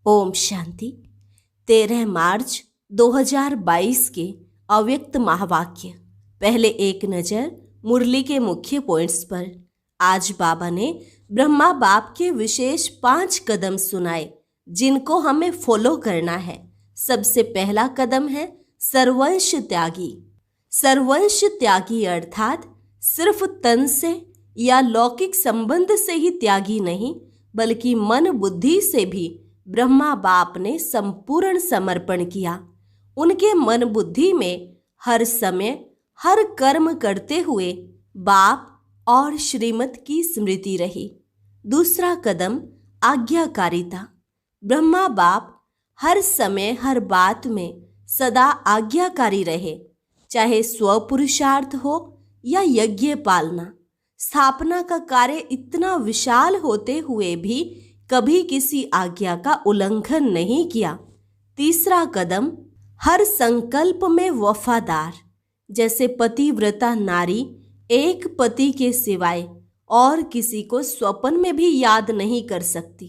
ओम शांति। 13 मार्च 2022 के अव्यक्त महावाक्य। पहले एक नज़र मुरली के मुख्य पॉइंट्स पर। आज बाबा ने ब्रह्मा बाप के विशेष 5 कदम सुनाए जिनको हमें फॉलो करना है। सबसे पहला कदम है सर्वंश त्यागी। सर्वंश त्यागी अर्थात सिर्फ तन से या लौकिक संबंध से ही त्यागी नहीं, बल्कि मन बुद्धि से भी ब्रह्मा बाप ने संपूर्ण समर्पण किया। उनके मन बुद्धि में हर समय हर कर्म करते हुए बाप और श्रीमत की स्मृति रही। दूसरा कदम आज्ञाकारिता। ब्रह्मा बाप हर समय हर बात में सदा आज्ञाकारी रहे, चाहे स्वपुरुषार्थ हो या यज्ञ पालना। स्थापना का कार्य इतना विशाल होते हुए भी कभी किसी आज्ञा का उल्लंघन नहीं किया। तीसरा कदम हर संकल्प में वफादार। जैसे पतिव्रता नारी एक पति के सिवाय और किसी को स्वप्न में भी याद नहीं कर सकती,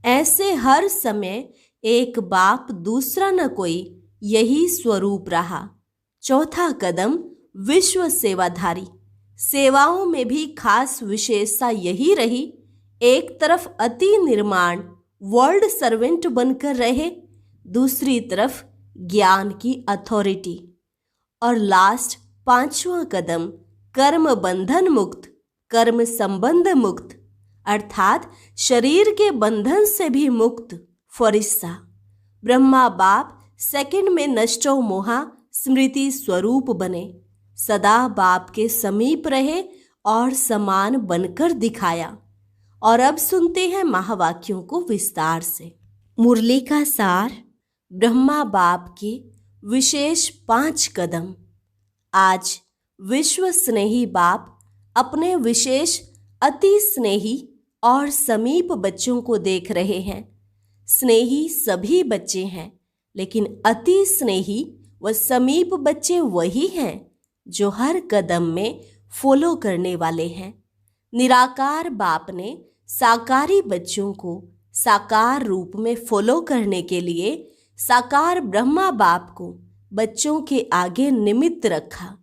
ऐसे हर समय एक बाप दूसरा न कोई, यही स्वरूप रहा। चौथा कदम विश्व सेवाधारी। सेवाओं में भी खास विशेषता यही रही, एक तरफ अति निर्माण वर्ल्ड सर्वेंट बनकर रहे, दूसरी तरफ ज्ञान की अथॉरिटी। और लास्ट 5वां कदम कर्म बंधन मुक्त, कर्म संबंध मुक्त अर्थात शरीर के बंधन से भी मुक्त फरिश्ता। ब्रह्मा बाप सेकंड में नष्टो मोहा स्मृति स्वरूप बने, सदा बाप के समीप रहे और समान बनकर दिखाया। और अब सुनते हैं महावाक्यों को विस्तार से। मुरली का सार, ब्रह्मा बाप के विशेष 5 कदम। आज विश्व स्नेही बाप अपने विशेष अति स्नेही और समीप बच्चों को देख रहे हैं। स्नेही सभी बच्चे हैं, लेकिन अति स्नेही व समीप बच्चे वही हैं जो हर कदम में फॉलो करने वाले हैं। निराकार बाप ने साकारी बच्चों को साकार रूप में फॉलो करने के लिए साकार ब्रह्मा बाप को बच्चों के आगे निमित्त रखा।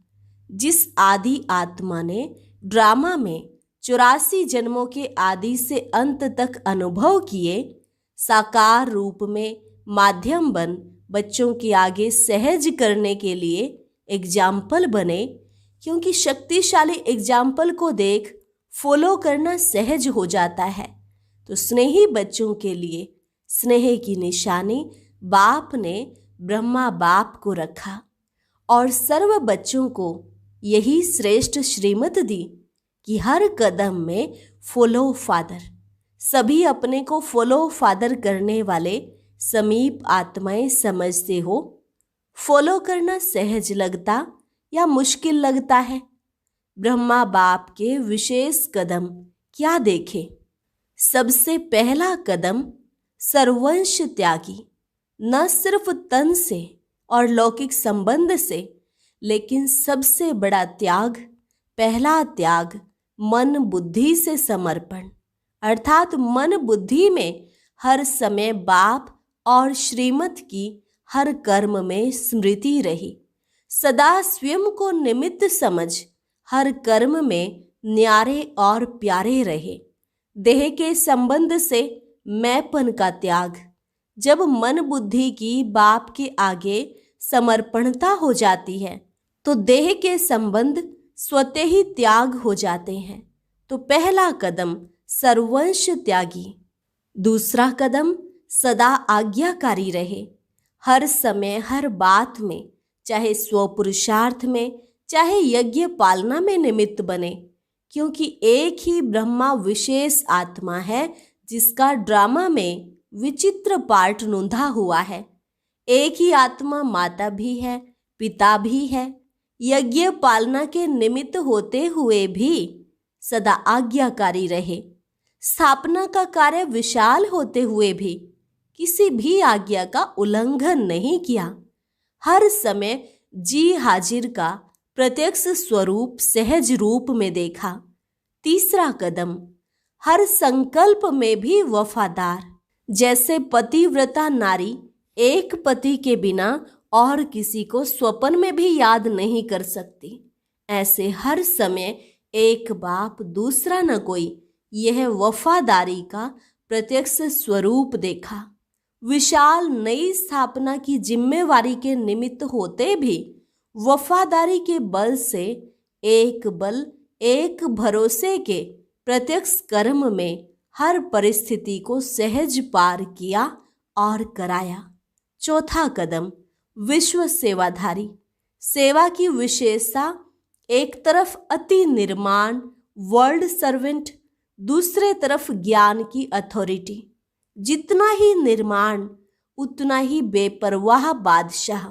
जिस आदि आत्मा ने ड्रामा में 84 जन्मों के आदि से अंत तक अनुभव किए, साकार रूप में माध्यम बन बच्चों के आगे सहज करने के लिए एग्जाम्पल बने, क्योंकि शक्तिशाली एग्जाम्पल को देख फॉलो करना सहज हो जाता है। तो स्नेही बच्चों के लिए स्नेह की निशानी बाप ने ब्रह्मा बाप को रखा और सर्व बच्चों को यही श्रेष्ठ श्रीमत दी कि हर कदम में फॉलो फादर। सभी अपने को फॉलो फादर करने वाले समीप आत्माएं समझते हो। फॉलो करना सहज लगता या मुश्किल लगता है? ब्रह्मा बाप के विशेष कदम क्या देखे? सबसे पहला कदम सर्वंश त्यागी। न सिर्फ तन से और लौकिक संबंध से, लेकिन सबसे बड़ा त्याग, पहला त्याग मन बुद्धि से समर्पण। अर्थात मन बुद्धि में हर समय बाप और श्रीमत की हर कर्म में स्मृति रही। सदा स्वयं को निमित्त समझ हर कर्म में न्यारे और प्यारे रहे। देह के संबंध से मैंपन का त्याग। जब मन बुद्धि की बाप के आगे समर्पणता हो जाती है तो देह के संबंध स्वतः ही त्याग हो जाते हैं। तो पहला कदम सर्वंश त्यागी। दूसरा कदम सदा आज्ञाकारी रहे। हर समय हर बात में, चाहे स्वपुरुषार्थ में चाहे यज्ञ पालना में निमित्त बने, क्योंकि एक ही ब्रह्मा विशेष आत्मा है जिसका ड्रामा में विचित्र पार्ट नोंधा हुआ है। एक ही आत्मा माता भी है, पिता भी है। यज्ञ पालना के निमित्त होते हुए भी सदा आज्ञाकारी रहे। स्थापना का कार्य विशाल होते हुए भी किसी भी आज्ञा का उल्लंघन नहीं किया। हर समय जी हाजिर का प्रत्यक्ष स्वरूप सहज रूप में देखा। तीसरा कदम हर संकल्प में भी वफादार। जैसे पतिव्रता नारी एक पति के बिना और किसी को स्वप्न में भी याद नहीं कर सकती, ऐसे हर समय एक बाप दूसरा न कोई यह वफादारी का प्रत्यक्ष स्वरूप देखा। विशाल नई स्थापना की जिम्मेवारी के निमित्त होते भी वफादारी के बल से एक भरोसे के प्रत्यक्ष कर्म में हर परिस्थिति को सहज पार किया और कराया। चौथा कदम, विश्व सेवाधारी। सेवा की विशेषता, एक तरफ अति निर्माण वर्ल्ड सर्वेंट, दूसरे तरफ ज्ञान की अथॉरिटी। जितना ही निर्माण उतना ही बेपरवाह बादशाह।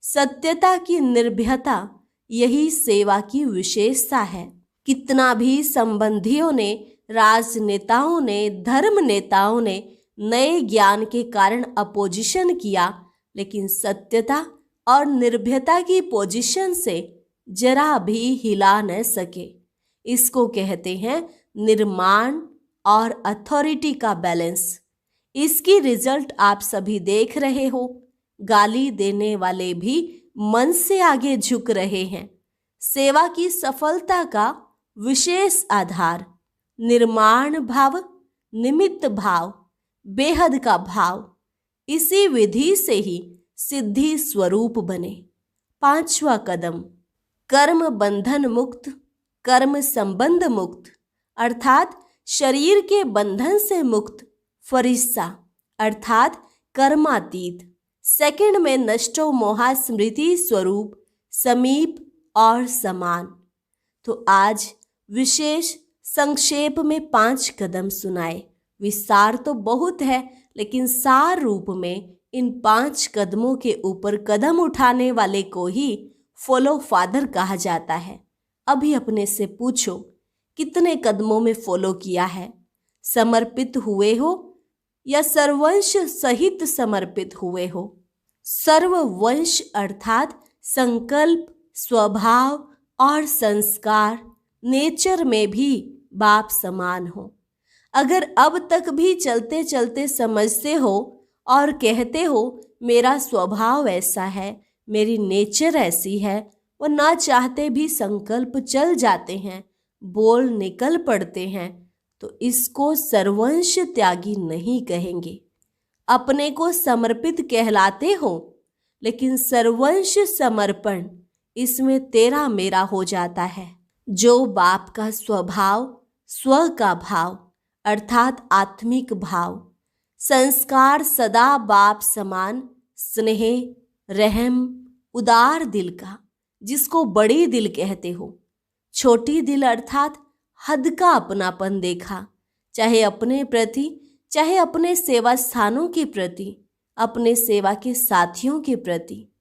सत्यता की निर्भयता, यही सेवा की विशेषता है। कितना भी संबंधियों ने, राजनेताओं ने, धर्म नेताओं ने नए ज्ञान के कारण अपोजिशन किया, लेकिन सत्यता और निर्भयता की पोजीशन से जरा भी हिला न सके। इसको कहते हैं निर्माण और अथॉरिटी का बैलेंस। इसकी रिजल्ट आप सभी देख रहे हो। गाली देने वाले भी मन से आगे झुक रहे हैं। सेवा की सफलता का विशेष आधार निर्माण भाव, निमित्त भाव, बेहद का भाव। इसी विधि से ही सिद्धि स्वरूप बने। पांचवा कदम, कर्म बंधन मुक्त, कर्म संबंध मुक्त, अर्थात शरीर के बंधन से मुक्त। फरिस्ता अर्थात कर्मातीत। सेकंड में नष्टो मोहा स्मृति स्वरूप, समीप और समान। तो आज विशेष संक्षेप में 5 कदम सुनाए। विस्तार तो बहुत है, लेकिन सार रूप में इन 5 कदमों के ऊपर कदम उठाने वाले को ही फॉलो फादर कहा जाता है। अभी अपने से पूछो, कितने कदमों में फॉलो किया है? समर्पित हुए हो या सर्वंश सहित समर्पित हुए हो? सर्ववंश अर्थात संकल्प, स्वभाव और संस्कार, नेचर में भी बाप समान हो। अगर अब तक भी चलते चलते समझते हो और कहते हो मेरा स्वभाव ऐसा है, मेरी नेचर ऐसी है, वो ना चाहते भी संकल्प चल जाते हैं, बोल निकल पड़ते हैं, तो इसको सर्वंश त्यागी नहीं कहेंगे। अपने को समर्पित कहलाते हो, लेकिन सर्वंश समर्पण इसमें तेरा मेरा हो जाता है। जो बाप का स्वभाव, स्व का भाव अर्थात आत्मिक भाव, संस्कार सदा बाप समान, स्नेह, रहम, उदार दिल का, जिसको बड़ी दिल कहते हो। छोटी दिल अर्थात हद का अपनापन देखा, चाहे अपने प्रति, चाहे अपने सेवा स्थानों के प्रति, अपने सेवा के साथियों के प्रति।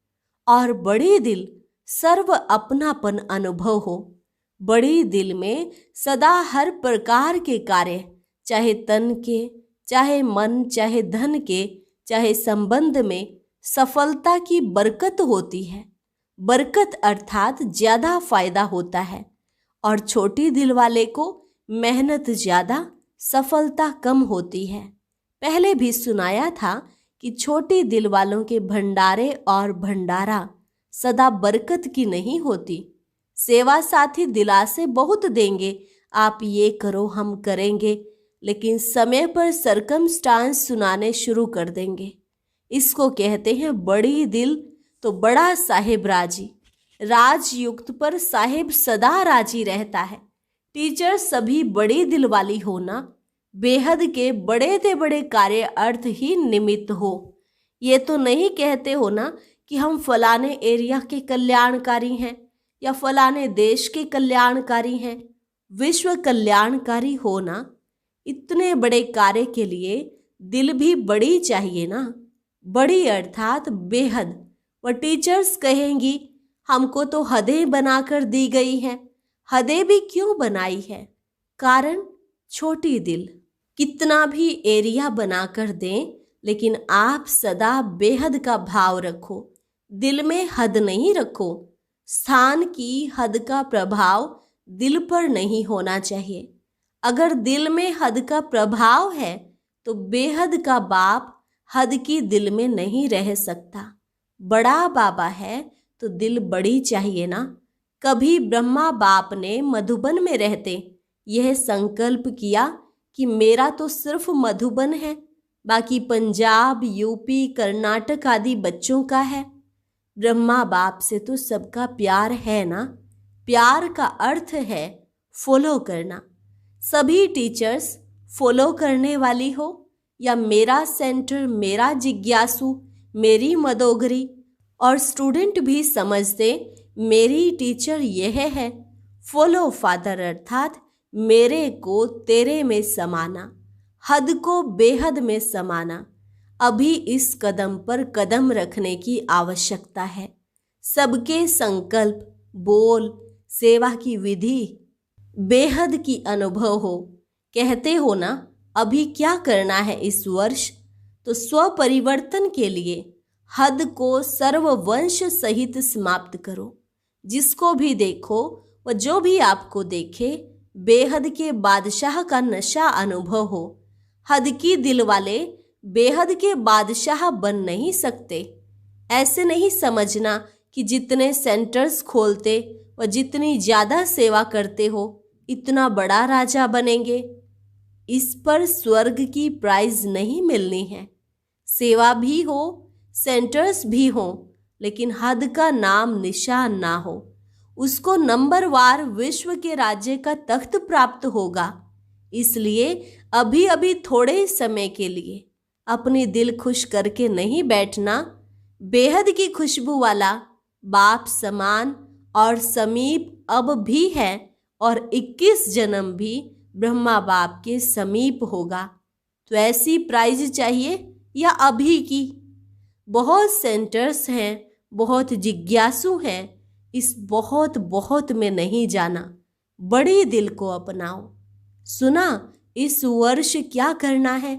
और बड़ी दिल सर्व अपनापन अनुभव हो। बड़ी दिल में सदा हर प्रकार के कार्य, चाहे तन के, चाहे मन, चाहे धन के, चाहे संबंध में सफलता की बरकत होती है। बरकत अर्थात ज्यादा फायदा होता है। और छोटी दिल वाले को मेहनत ज्यादा, सफलता कम होती है। पहले भी सुनाया था कि छोटी दिल वालों के भंडारे और भंडारा सदा बरकत की नहीं होती। सेवा साथी दिलासे बहुत देंगे, आप ये करो हम करेंगे, लेकिन समय पर सरकमस्टांस सुनाने शुरू कर देंगे। इसको कहते हैं बड़ी दिल तो बड़ा साहेब राजी। राजयुक्त पर साहेब सदा राजी रहता है। टीचर सभी बड़ी दिल वाली होना, बेहद के बड़े से बड़े कार्य अर्थ ही निमित्त हो। ये तो नहीं कहते हो ना कि हम फलाने एरिया के कल्याणकारी हैं या फलाने देश के कल्याणकारी हैं। विश्व कल्याणकारी होना, इतने बड़े कार्य के लिए दिल भी बड़ी चाहिए ना। बड़ी अर्थात बेहद। वह टीचर्स कहेंगी हमको तो हदें बनाकर दी गई हैं। हदें भी क्यों बनाई है? कारण छोटी दिल। कितना भी एरिया बनाकर दें, लेकिन आप सदा बेहद का भाव रखो। दिल में हद नहीं रखो। स्थान की हद का प्रभाव दिल पर नहीं होना चाहिए। अगर दिल में हद का प्रभाव है तो बेहद का बाप हद की दिल में नहीं रह सकता। बड़ा बाबा है तो दिल बड़ी चाहिए ना। कभी ब्रह्मा बाप ने मधुबन में रहते यह संकल्प किया कि मेरा तो सिर्फ मधुबन है, बाकी पंजाब, यूपी, कर्नाटक आदि बच्चों का है। ब्रह्मा बाप से तो सबका प्यार है ना। प्यार का अर्थ है फॉलो करना। सभी टीचर्स फॉलो करने वाली हो, या मेरा सेंटर, मेरा जिज्ञासु, मेरी मदोगरी, और स्टूडेंट भी समझते मेरी टीचर यह है, फॉलो फादर, अर्थात मेरे को तेरे में समाना, हद को बेहद में समाना। अभी इस कदम पर कदम रखने की आवश्यकता है। सबके संकल्प, बोल, सेवा की विधि बेहद की अनुभव हो। कहते हो ना अभी क्या करना है इस वर्ष, तो स्व परिवर्तन के लिए हद को सर्ववंश सहित समाप्त करो। जिसको भी देखो व जो भी आपको देखे बेहद के बादशाह का नशा अनुभव हो। हद की दिल वाले बेहद के बादशाह बन नहीं सकते। ऐसे नहीं समझना कि जितने सेंटर्स खोलते व जितनी ज़्यादा सेवा करते हो इतना बड़ा राजा बनेंगे। इस पर स्वर्ग की प्राइज नहीं मिलनी है। सेवा भी हो, सेंटर्स भी हो, लेकिन हद का नाम निशान ना हो। उसको नंबरवार विश्व के राज्य का तख्त प्राप्त होगा। इसलिए अभी अभी थोड़े समय के लिए अपनी दिल खुश करके नहीं बैठना। बेहद की खुशबू वाला बाप समान और समीप अब भी है, और 21 जन्म भी ब्रह्मा बाप के समीप होगा। तो ऐसी प्राइज चाहिए या अभी की? बहुत सेंटर्स हैं, बहुत जिज्ञासु हैं। इस बहुत बहुत में नहीं जाना, बड़े दिल को अपनाओ। सुना इस वर्ष क्या करना है?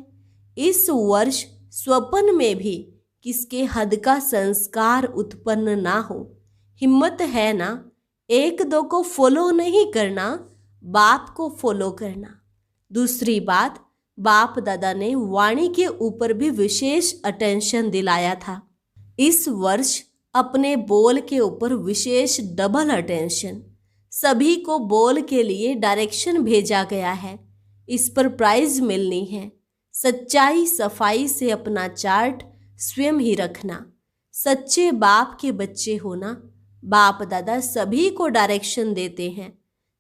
इस वर्ष स्वप्न में भी किसके हद का संस्कार उत्पन्न ना हो। हिम्मत है ना? एक दो को फॉलो नहीं करना, बाप को फॉलो करना। दूसरी बात, बाप दादा ने वाणी के ऊपर भी विशेष अटेंशन दिलाया था। इस वर्ष अपने बोल के ऊपर विशेष डबल अटेंशन। सभी को बोल के लिए डायरेक्शन भेजा गया है। इस पर प्राइज मिलनी है। सच्चाई सफाई से अपना चार्ट स्वयं ही रखना। सच्चे बाप के बच्चे होना। बाप दादा सभी को डायरेक्शन देते हैं।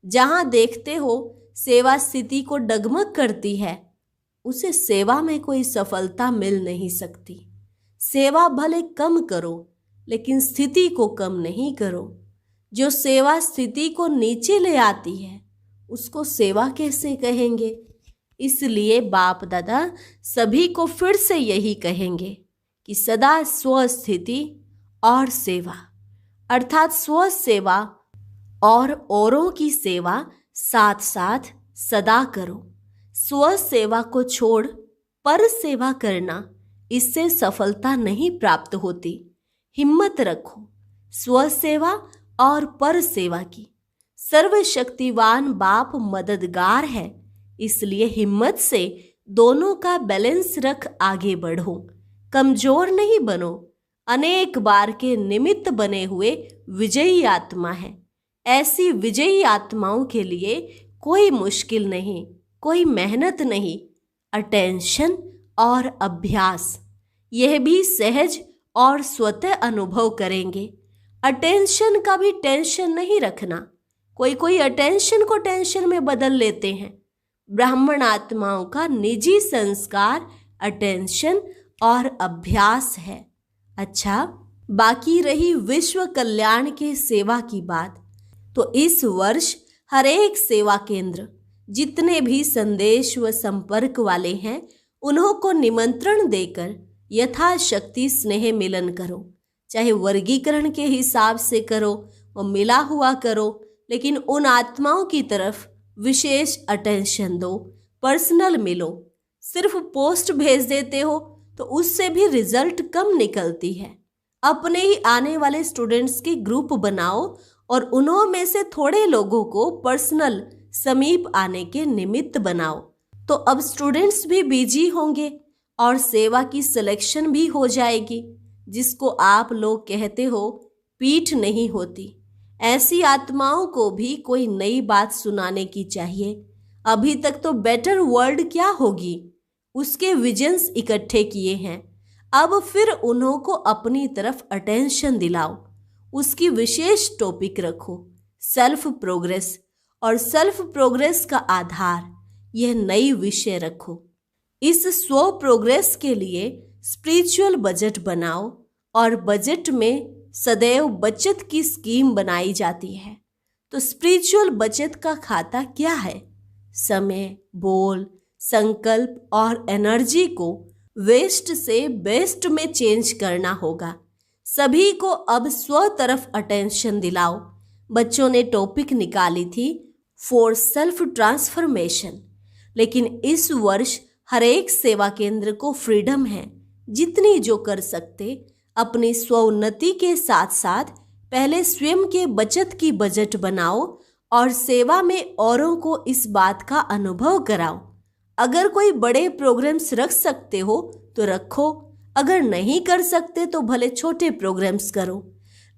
जहाँ देखते हो सेवा स्थिति को डगमग करती है, उसे सेवा में कोई सफलता मिल नहीं सकती। सेवा भले कम करो, लेकिन स्थिति को कम नहीं करो। जो सेवा स्थिति को नीचे ले आती है, उसको सेवा कैसे कहेंगे? इसलिए बाप दादा सभी को फिर से यही कहेंगे कि सदा स्वस्थिति और सेवा, अर्थात स्व सेवा और औरों की सेवा साथ साथ सदा करो। स्व सेवा को छोड़ पर सेवा करना, इससे सफलता नहीं प्राप्त होती। हिम्मत रखो स्व सेवा और पर सेवा की। सर्वशक्तिवान बाप मददगार है, इसलिए हिम्मत से दोनों का बैलेंस रख आगे बढ़ो। कमजोर नहीं बनो। अनेक बार के निमित्त बने हुए विजयी आत्मा है। ऐसी विजयी आत्माओं के लिए कोई मुश्किल नहीं, कोई मेहनत नहीं। अटेंशन और अभ्यास, यह भी सहज और स्वतः अनुभव करेंगे। अटेंशन का भी टेंशन नहीं रखना। कोई अटेंशन को टेंशन में बदल लेते हैं। ब्राह्मण आत्माओं का निजी संस्कार अटेंशन और अभ्यास है। अच्छा, बाकी रही विश्व कल्याण के सेवा की बात, तो इस वर्ष हर एक सेवा केंद्र, जितने भी संदेश व संपर्क वाले हैं, उन्हों को निमंत्रण देकर यथाशक्ति स्नेह मिलन करो। चाहे वर्गीकरण के हिसाब से करो व मिला हुआ करो, लेकिन उन आत्माओं की तरफ विशेष अटेंशन दो। पर्सनल मिलो। सिर्फ पोस्ट भेज देते हो तो उससे भी रिजल्ट कम निकलती है। अपने ही आने वाले स्टूडेंट्स के ग्रुप बनाओ और उन्हों में से थोड़े लोगों को पर्सनल समीप आने के निमित्त बनाओ, तो अब स्टूडेंट्स भी बिजी होंगे और सेवा की सिलेक्शन भी हो जाएगी, जिसको आप लोग कहते हो पीठ नहीं होती। ऐसी आत्माओं को भी कोई नई बात सुनाने की चाहिए। अभी तक तो बेटर वर्ल्ड क्या होगी उसके विजन्स इकट्ठे किए हैं। अब फिर उन्हों को अपनी तरफ अटेंशन दिलाओ। उसकी विशेष टॉपिक रखो, सेल्फ प्रोग्रेस, और सेल्फ प्रोग्रेस का आधार यह नई विषय रखो। इस स्व प्रोग्रेस के लिए स्पिरिचुअल बजट बनाओ और बजट में सदैव बचत की स्कीम बनाई जाती है। तो स्पिरिचुअल बचत का खाता क्या है? समय, बोल, संकल्प और एनर्जी को वेस्ट से बेस्ट में चेंज करना होगा। सभी को अब स्व तरफ अटेंशन दिलाओ। बच्चों ने टॉपिक निकाली थी फॉर सेल्फ ट्रांसफॉर्मेशन, लेकिन इस वर्ष हर एक सेवा केंद्र को फ्रीडम है, जितनी जो कर सकते अपनी स्वोन्नति के साथ साथ पहले स्वयं के बचत की बजट बनाओ और सेवा में औरों को इस बात का अनुभव कराओ। अगर कोई बड़े प्रोग्राम्स रख सकते हो तो रखो, अगर नहीं कर सकते तो भले छोटे प्रोग्राम्स करो,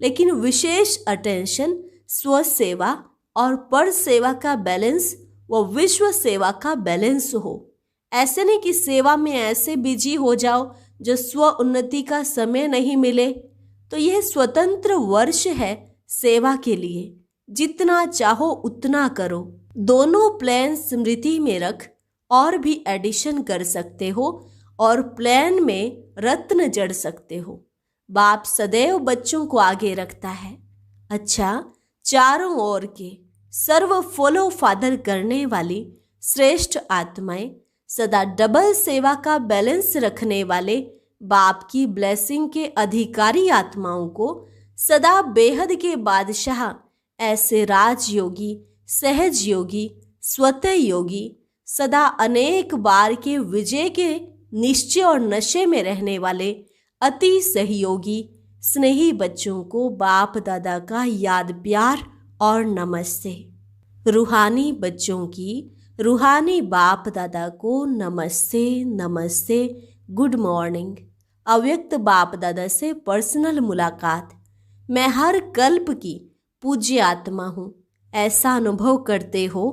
लेकिन विशेष अटेंशन स्व सेवा और पर सेवा का बैलेंस व विश्व सेवा का बैलेंस हो। ऐसे नहीं कि सेवा में ऐसे बिजी हो जाओ जो स्व उन्नति का समय नहीं मिले। तो यह स्वतंत्र वर्ष है सेवा के लिए, जितना चाहो उतना करो। दोनों प्लान स्मृति में रख और भी एडिशन कर सकते हो और प्लान में रत्न जड़ सकते हो। बाप सदैव बच्चों को आगे रखता है। अच्छा, चारों ओर के सर्व फॉलो फादर करने वाली श्रेष्ठ आत्माएं, सदा डबल सेवा का बैलेंस रखने वाले बाप की ब्लेसिंग के अधिकारी आत्माओं को सदा बेहद के बादशाह, ऐसे राजयोगी, सहज योगी, स्वतः योगी, सदा अनेक बार के विजय के निश्चय और नशे में रहने वाले अति सहयोगी स्नेही बच्चों को बाप दादा का याद प्यार और नमस्ते। रूहानी बच्चों की रूहानी बाप दादा को नमस्ते नमस्ते, गुड मॉर्निंग। अव्यक्त बाप दादा से पर्सनल मुलाकात। मैं हर कल्प की पूज्य आत्मा हूँ, ऐसा अनुभव करते हो।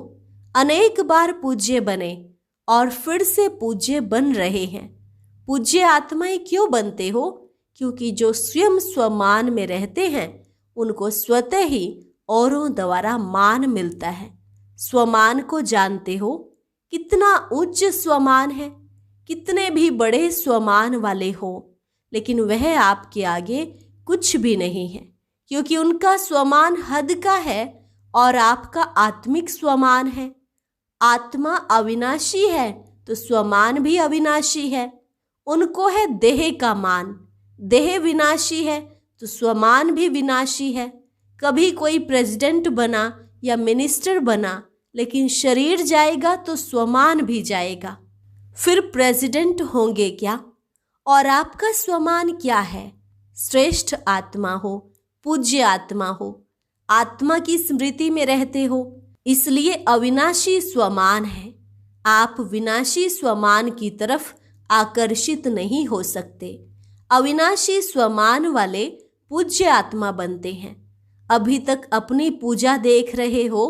अनेक बार पूज्य बने और फिर से पूज्य बन रहे हैं। पूज्य आत्माएं क्यों बनते हो? क्योंकि जो स्वयं स्वमान में रहते हैं उनको स्वतः ही औरों द्वारा मान मिलता है। स्वमान को जानते हो? कितना उच्च स्वमान है। कितने भी बड़े स्वमान वाले हो, लेकिन वह आपके आगे कुछ भी नहीं है, क्योंकि उनका स्वमान हद का है और आपका आत्मिक स्वमान है। आत्मा अविनाशी है तो स्वमान भी अविनाशी है। उनको है देह का मान। देह विनाशी है तो स्वमान भी विनाशी है। कभी कोई प्रेसिडेंट बना या मिनिस्टर बना, लेकिन शरीर जाएगा तो स्वमान भी जाएगा। फिर प्रेसिडेंट होंगे क्या? और आपका स्वमान क्या है? श्रेष्ठ आत्मा हो, पूज्य आत्मा हो, आत्मा की स्मृति में रहते हो, इसलिए अविनाशी स्वमान है। आप विनाशी स्वमान की तरफ आकर्षित नहीं हो सकते। अविनाशी स्वमान वाले पूज्य आत्मा बनते हैं। अभी तक अपनी पूजा देख रहे हो।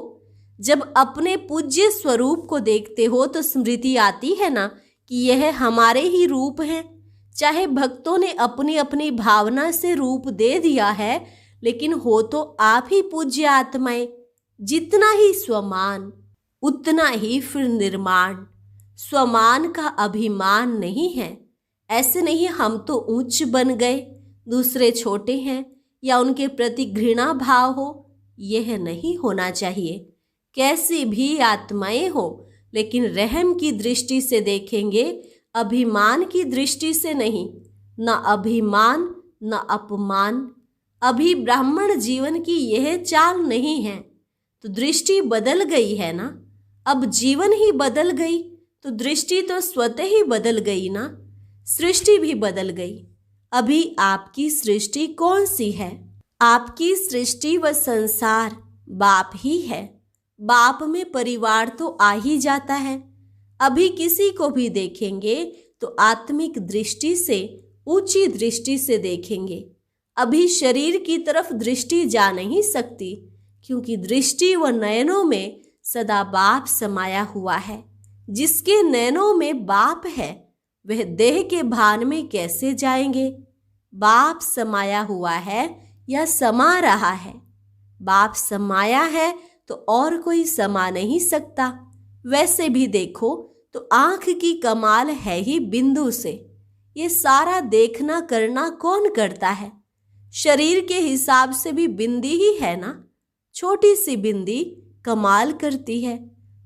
जब अपने पूज्य स्वरूप को देखते हो तो स्मृति आती है ना कि यह हमारे ही रूप हैं। चाहे भक्तों ने अपनी अपनी भावना से रूप दे दिया है, लेकिन हो तो आप ही पूज्य आत्माएं। जितना ही स्वमान उतना ही फिर निर्माण। स्वमान का अभिमान नहीं है। ऐसे नहीं हम तो ऊंच बन गए, दूसरे छोटे हैं, या उनके प्रति घृणा भाव हो। यह नहीं होना चाहिए। कैसी भी आत्माएं हो, लेकिन रहम की दृष्टि से देखेंगे, अभिमान की दृष्टि से नहीं। न अभिमान न अपमान। अभी ब्राह्मण जीवन की यह चाल नहीं है, तो दृष्टि बदल गई है ना। अब जीवन ही बदल गई तो दृष्टि तो स्वतः ही बदल गई ना। सृष्टि भी बदल गई। अभी आपकी सृष्टि कौन सी है? आपकी सृष्टि व संसार बाप ही है। बाप में परिवार तो आ ही जाता है। अभी किसी को भी देखेंगे तो आत्मिक दृष्टि से, ऊंची दृष्टि से देखेंगे। अभी शरीर की तरफ दृष्टि जा नहीं सकती, क्योंकि दृष्टि व नयनों में सदा बाप समाया हुआ है। जिसके नयनों में बाप है वह देह के भान में कैसे जाएंगे? बाप समाया हुआ है या समा रहा है? बाप समाया है तो और कोई समा नहीं सकता। वैसे भी देखो तो आंख की कमाल है ही बिंदु से। ये सारा देखना करना कौन करता है? शरीर के हिसाब से भी बिंदी ही है ना। छोटी सी बिंदी कमाल करती है,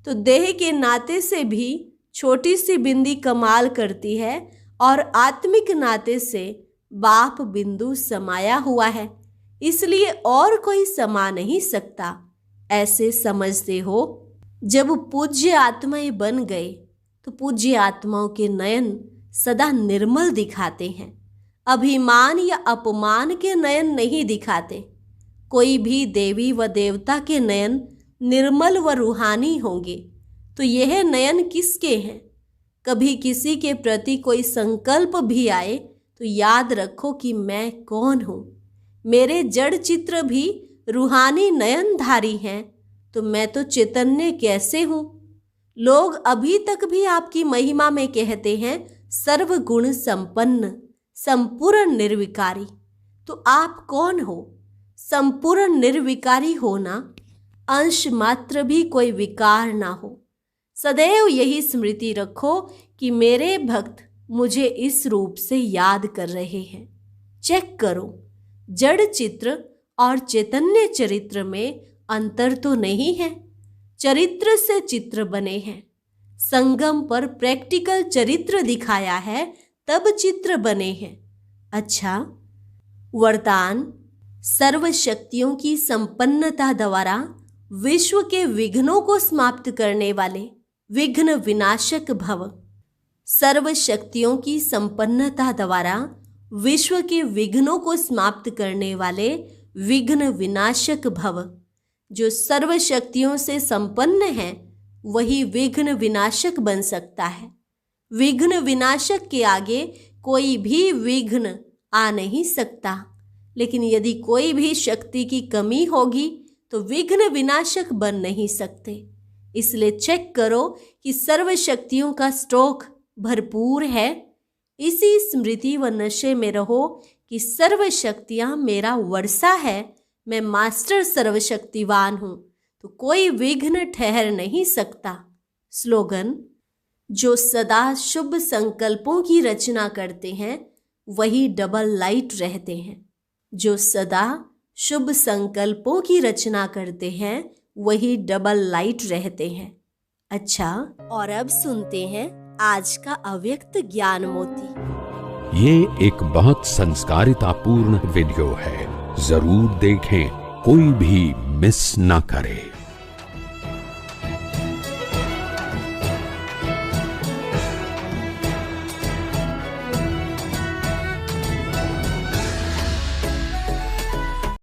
तो देह के नाते से भी छोटी सी बिंदी कमाल करती है, और आत्मिक नाते से बाप बिंदु समाया हुआ है, इसलिए और कोई समा नहीं सकता। ऐसे समझते हो। जब पूज्य आत्माएं बन गए तो पूज्य आत्माओं के नयन सदा निर्मल दिखाते हैं, अभिमान या अपमान के नयन नहीं दिखाते। कोई भी देवी व देवता के नयन निर्मल व रूहानी होंगे, तो यह नयन किसके हैं? कभी किसी के प्रति कोई संकल्प भी आए तो याद रखो कि मैं कौन हूँ। मेरे जड़ चित्र भी रूहानी नयनधारी हैं, तो मैं तो चैतन्य कैसे हूँ? लोग अभी तक भी आपकी महिमा में कहते हैं सर्वगुण संपन्न, संपूर्ण निर्विकारी। तो आप कौन हो? संपूर्ण निर्विकारी होना, अंश मात्र भी कोई विकार ना हो। सदैव यही स्मृति रखो कि मेरे भक्त मुझे इस रूप से याद कर रहे हैं। चेक करो, जड़ चित्र और चैतन्य चरित्र में अंतर तो नहीं है। चरित्र से चित्र बने हैं, संगम पर प्रैक्टिकल चरित्र दिखाया है, तब चित्र बने हैं। अच्छा, वरदान सर्व शक्तियों की संपन्नता द्वारा विश्व के विघ्नों को समाप्त करने वाले विघ्न विनाशक भव। सर्व शक्तियों की संपन्नता द्वारा विश्व के विघ्नों को समाप्त करने वाले विघ्न विनाशक भव। जो सर्व शक्तियों से संपन्न है वही विघ्न विनाशक बन सकता है। विघ्न विनाशक के आगे कोई भी विघ्न आ नहीं सकता। लेकिन यदि कोई भी शक्ति की कमी होगी तो विघ्न विनाशक बन नहीं सकते। इसलिए चेक करो कि सर्व शक्तियों का स्टॉक भरपूर है। इसी स्मृति व नशे में रहो कि सर्व शक्तियाँ मेरा वर्षा है, मैं मास्टर सर्वशक्तिवान हूँ, तो कोई विघ्न ठहर नहीं सकता। स्लोगन: जो सदा शुभ संकल्पों की रचना करते हैं वही डबल लाइट रहते हैं। जो सदा शुभ संकल्पों की रचना करते हैं वही डबल लाइट रहते हैं। अच्छा, और अब सुनते हैं आज का अव्यक्त ज्ञान मोती। ये एक बहुत संस्कारितापूर्ण वीडियो है, जरूर देखें, कोई भी मिस ना करे।